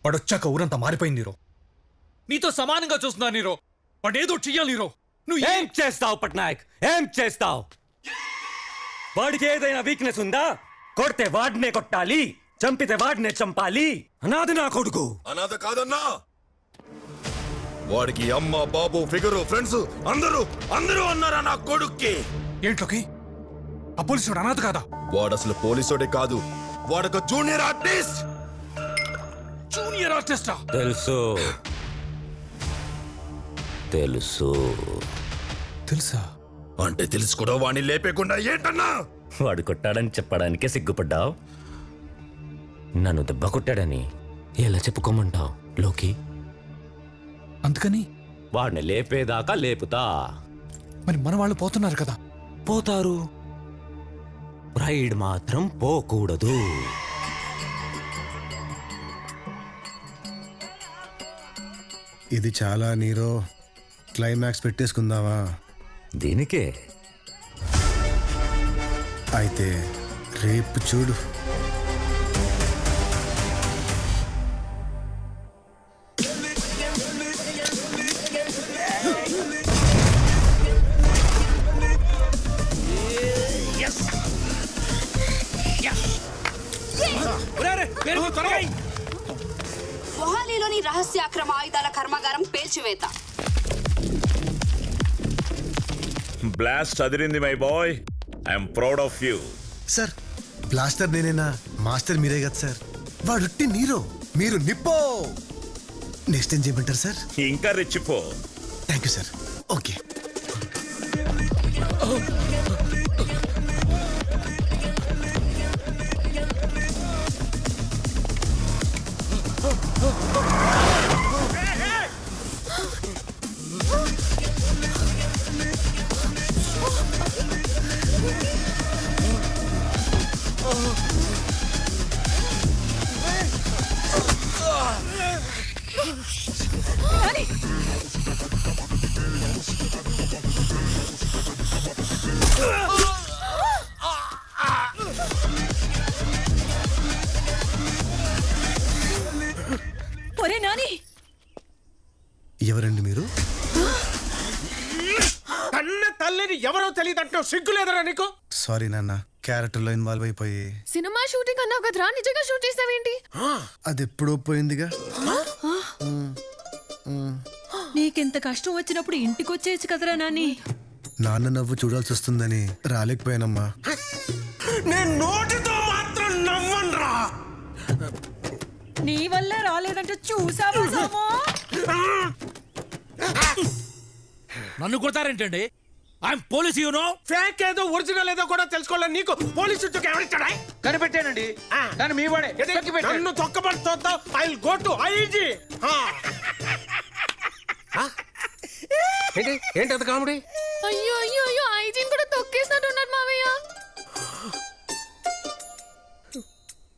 వాడొచ్చాక ఊరంతా మారిపోయింది హీరో. నీతో సమానంగా చూస్తున్నా హీరో. వాడేదో చెయ్యాలి హీరో. నువ్వు ఏం చేస్తావు పట్నాయక్? ఏం చేస్తావు? వాడికి ఏదైనా వీక్నెస్ ఉందా? కొడితే వాడినే కొట్టాలి, చంపితే వాడినే చంపాలి. అనాథ నా కొడుకు. అనాథ కాదన్నా, వాడికి అమ్మ బాబు ఫిగరు ఫ్రెండ్స్ అందరూ అన్నారా నా కొడుక్కి. ఏంట్లోకి ఆ పోలీసుడు అనాథ కాదా? వాడు అసలు పోలీసుడే కాదు, వాడొక జూనియర్ ఆర్టిస్ట్. జూనియర్ ఆర్టిస్టా? తెలుసు తెలుసు. తెలుసా? అంటే తెలుసు కూడా వాడిని లేపేకుండా ఏంటన్నా? వాడు కొట్టాడని చెప్పడానికే సిగ్గుపడ్డావు. నన్ను దెబ్బ కొట్టాడని ఎలా చెప్పుకోమంటావు లోకి? అందుకని వాడిని లేపేదాకా లేపుతా. మరి మన వాళ్ళు పోతున్నారు కదా? పోతారు, ప్రైడ్ మాత్రం పోకూడదు. ఇది చాలా నీరో. క్లైమాక్స్ పెట్టేసుకుందామా? దీనికే అయితే రేపు చూడు. మొహాలీలోని రహస్య అక్రమ ఆయుధాల కర్మాగారం పేల్చివేత. బ్లాస్ట్ అదిరింది my boy. I'm proud of you. Sir blaster నేనేనా? మాస్టర్ మీరే కదా సార్. వాడుట్టి నీరో, మీరు నిప్పో. నెక్స్ట్ ఏం చేయమంటారు సార్? ఇంకా రెచ్చిపో. Thank you sir. ఓకే. ఒరే నాని, ఎవరండి మీరు? కన్న తల్లిని ఎవరో తెలియదంటావు, సిగ్గులేదరా నీకు? సారీ నాన్న, క్యారెక్టర్ లో ఇన్వాల్వ్ అయిపోయి. సినిమా షూటింగ్ అన్నావు కదరా, నిజంగా షూట్ చేసావేంటి? అది ఎప్పుడో పోయిందిగా. నీకెంత కష్టం వచ్చినప్పుడు ఇంటికి వచ్చేయచ్చు కదరా నాని. నాన్న నవ్వు చూడాల్సి వస్తుందని రాలేకపోయానమ్మా. నేను నోటితో మాత్రం నవ్వనురా. నీ వల్లే రాలేదంటే చూసావా సామో? నన్ను కొడతారేంటండి? I'm police, you know. Fake ఏదో ఒరిజినల్ ఏదో కూడా తెలుసుకోవాలి. నీకు పోలీసు ఉద్యోగం ఎవరిచ్చాడా? కనిపెట్టానండి, కానీ మీ వాడే నన్ను తొక్కబడుతుందో I will go to IG. ఏంటి అది కామెడీ? అయ్యో అయ్యో అయ్యో, ఐజీని కూడా తొక్కేసినట్టున్నారు మావయ్య.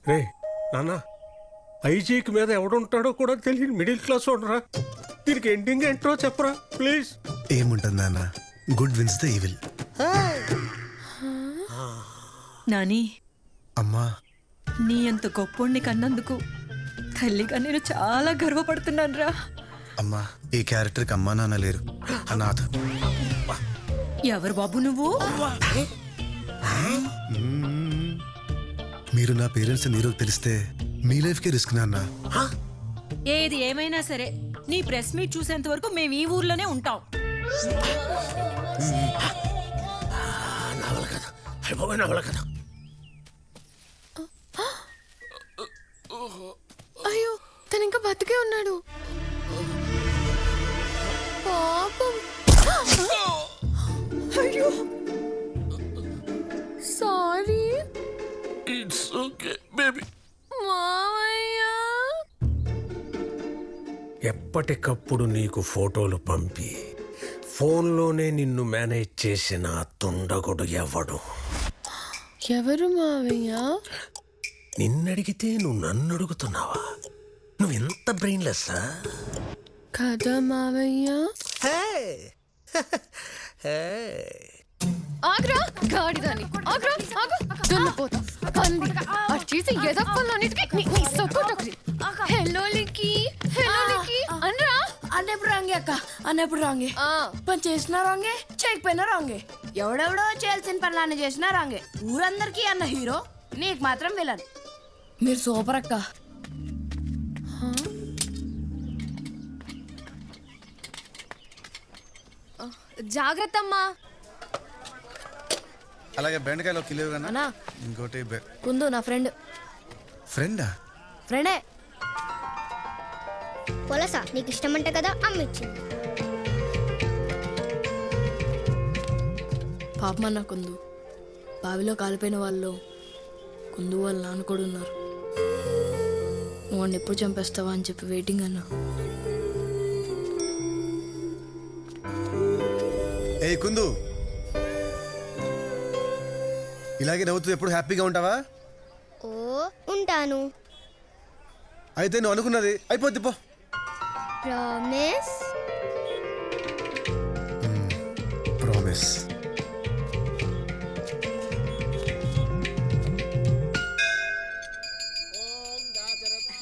రే నాన్న, ఐజీకి మీద ఎవడుంటాడో కూడా తెలియదు. మిడిల్ క్లాస్ ఉండరా. దీనికి ఎండింగ్ ఏంటో చెప్పరా ప్లీజ్. ఏముంటుంది నాన్న, good wins the evil. Nani, అమ్మా, నీ అంత గొప్పోడిని కన్నందుకు తల్లిగా నేను చాలా గర్వపడుతున్నాను రా. అమ్మా, ఈ క్యారెక్టర్కి అమ్మా నాన్న లేరు, అనాథ. ఎవరు బాబు నువ్వు? మీరు నా పేరెంట్స్ నీరో తెలిస్తే మీ లైఫ్ కే రిస్క్ నాన్న. ఏది ఏమైనా సరే నీ ప్రెస్ మీట్ చూసేంత వరకు మేము ఈ ఊర్లోనే ఉంటాం. అయ్యో, తను ఇంకా బతికే ఉన్నాడు. పాపం. అయ్యో సారీ. It's okay baby. మావయ్య, ఎప్పటికప్పుడు నీకు ఫోటోలు పంపి ఫోన్లోనే నిన్ను మేనేజ్ చేసిన తుండగుడు ఎవడు? ఎవరు మావయ్య? నిన్నడిగితే నువ్వు నన్ను అడుగుతున్నావా? నువ్వు ఎంత బ్రెయిన్లెస్సా కదా మావయ్య? ఆగ్రా గాడిదాని, ఆగ్రా ఆగు. దున్నపోతా పంది అటు చేసి ఎదప్పలన్నిటికీ నీ సొక్క అన్నప్పుడు రాంగే పని చేసినా రాంగే చేయకపోయినా రాంగే ఎవడెవడో చేయాల్సిన పనులన్నీ చేసినా రాంగే ఊరందరికీ అన్న హీరో నీకు మాత్రం విలన్. మీరు సూపర్ అక్క. జాగ్రత్త అమ్మా. అలాగే బెండకాయలు కిలో అన్నా ఇంకోటి కుందు నా ఫ్రెండ్. ఫ్రెండా? ఫ్రెండే. పొలసా నీకు ఇష్టమంటే కదా అమ్మ ఇచ్చింది. పాపమన్నా కుందు, బావిలో కాలిపోయిన వాళ్ళు కుందు వాళ్ళు నాన్న కూడా ఉన్నారు. నువ్వు వాడిని ఎప్పుడు చంపేస్తావా అని చెప్పి వెయిటింగ్ అన్నా. ఏ కుందు, ఇలాగే నవ్వుతూ ఎప్పుడు హ్యాపీగా ఉంటావా? ఓ ఉంటాను. అయితే నువ్వు అనుకున్నది అయిపోద్ది పో. ప్రామిస్. ప్రామిస్.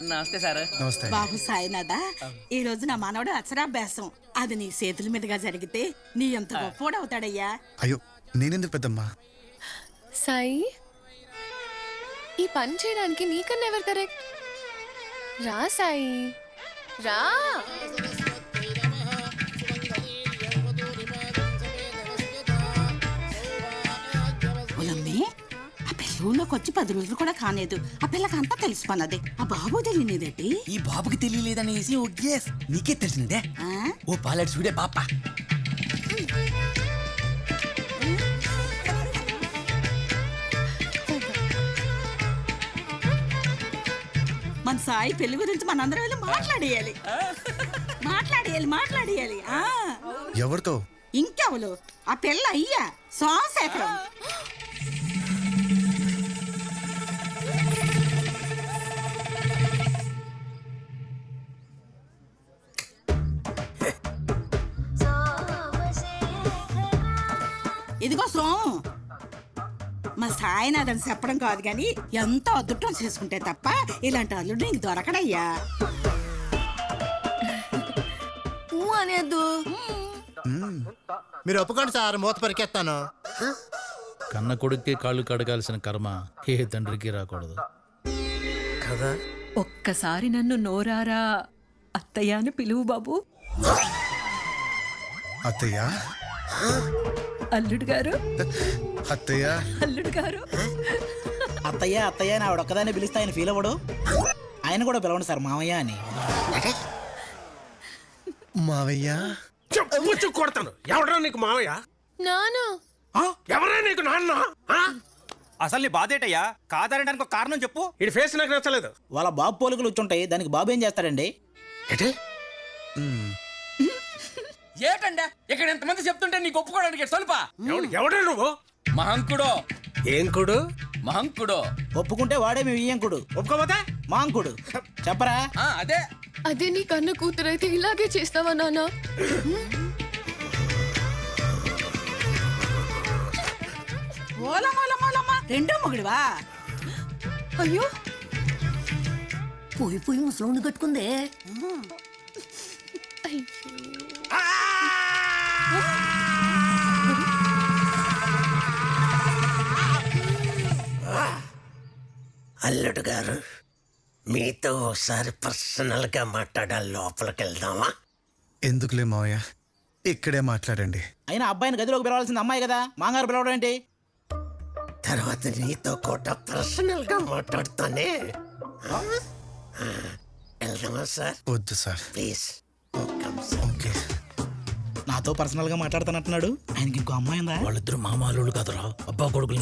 నమస్తే సార్. నమస్తే బాబు సాయినాథా, ఈ రోజు నా మనవడు అక్షరాభ్యాసం. అది నీ చేతుల మీదుగా జరిగితే నీ ఎంత గొప్పోడు అవుతాడయ్యా. అయ్యో నేనెందుకు పెద్దమ్మా? సాయి, ఈ పని చేయడానికి నీకన్నా ఎవరు కరెక్ట్? రా సాయి రా. ఉలమ్మి, ఆ పిల్లలోకి వచ్చి 10 రోజులు కూడా కాలేదు. ఆ పిల్లకంతా తెలిసిపోన్నది. ఆ బాబు తెలియనిదేటి? ఈ బాబుకి తెలియలేదనేసి నీకే తెలిసిందే. ఓ పాలెట్ చూడే పాప. మన సాయి పెళ్లి గురించి మనందరం వెళ్ళి మాట్లాడేయాలి. మాట్లాడేయాలి. ఎవరితో? ఇంకెవరు? ఆ పిల్ల అయ్యా సోమశేఖరం. ఇదిగో సోము, మా సాయినాథన్ చెప్పడం కాదు కానీ ఎంతో అదృష్టం చేసుకుంటే తప్ప ఇలాంటి అల్లుడు నీకు దొరకడయ్యా. అనేది మీరు ఒప్పుకోండి సార్, మూత పరికెత్తాను. కన్న కొడుక్కి కాళ్ళు కడగాల్సిన కర్మ ఏ తండ్రికి రాకూడదు కదా. ఒక్కసారి నన్ను నోరారా అత్తయ్య అని పిలువు బాబు. అత్తయ్య. అల్లుడు గారు. అత్తయ్య. అల్లుడు గారు. అత్తయ్య అత్తయ్య అని ఆవిడొక్కదాన్ని పిలిస్తే ఆయన ఫీల్ అవ్వడు. ఆయన కూడా పిలవండి సార్ మామయ్య అని. మావయ్య చెప్పు కొడతాను. ఎవడరా నీకు మావయ్య? నానా. ఎవరా నీకు నాన్న? అసలు నీ బాధ ఏంటయ్యా? కాదనడానికి ఒక కారణం చెప్పు. ఇడి ఫేస్ నాకు నచ్చలేదు. వాళ్ళ బాబు పోలికలు వచ్చుంటాయి, దానికి బాబు ఏం చేస్తాడండి? ఏటండా ఇక్కడ ఎంతమంది చెప్తుంటే నీకు ఒప్పుకోవడానికి స్వల్ప. ఎవడా నువ్వు? మహంకుడో. ఏం కుడు? మహంకుడో. ఒప్పుకుంటే వాడే మీ వియ్యంకుడు, ఒప్పుకోపోతే మాంకుడు. చెప్పరా? అదే అదే నీ కన్న కూతురైతే ఇలాగే చేస్తావా నాన్న? రెండో మొగుడివా? అయ్యో పోయి ముసలోని కట్టుకుందే. అల్లుడు గారు, మీతో ఒకసారి పర్సనల్ గా మాట్లాడాలి. లోపలికి వెళ్దామా? ఎందుకులే మావయ్య, ఇక్కడే మాట్లాడండి. అయినా అబ్బాయిని గదిలోకి పిలవాల్సింది అమ్మాయి కదా, మాంగారు పిలవడం ఏంటి? తర్వాత నీతో కూడా పర్సనల్ గా మాట్లాడుతానే. వెళ్దామా సార్? వద్దు సార్ ప్లీజ్. ఓకే. నాతో పర్సనల్ గా మాట్లాడుతానంటున్నాడు. ఆయనకి ఇంకో అమ్మాయి ఉందా? వాళ్ళిద్దరు మామాలు కదరా, అబ్బా కొడుకులు.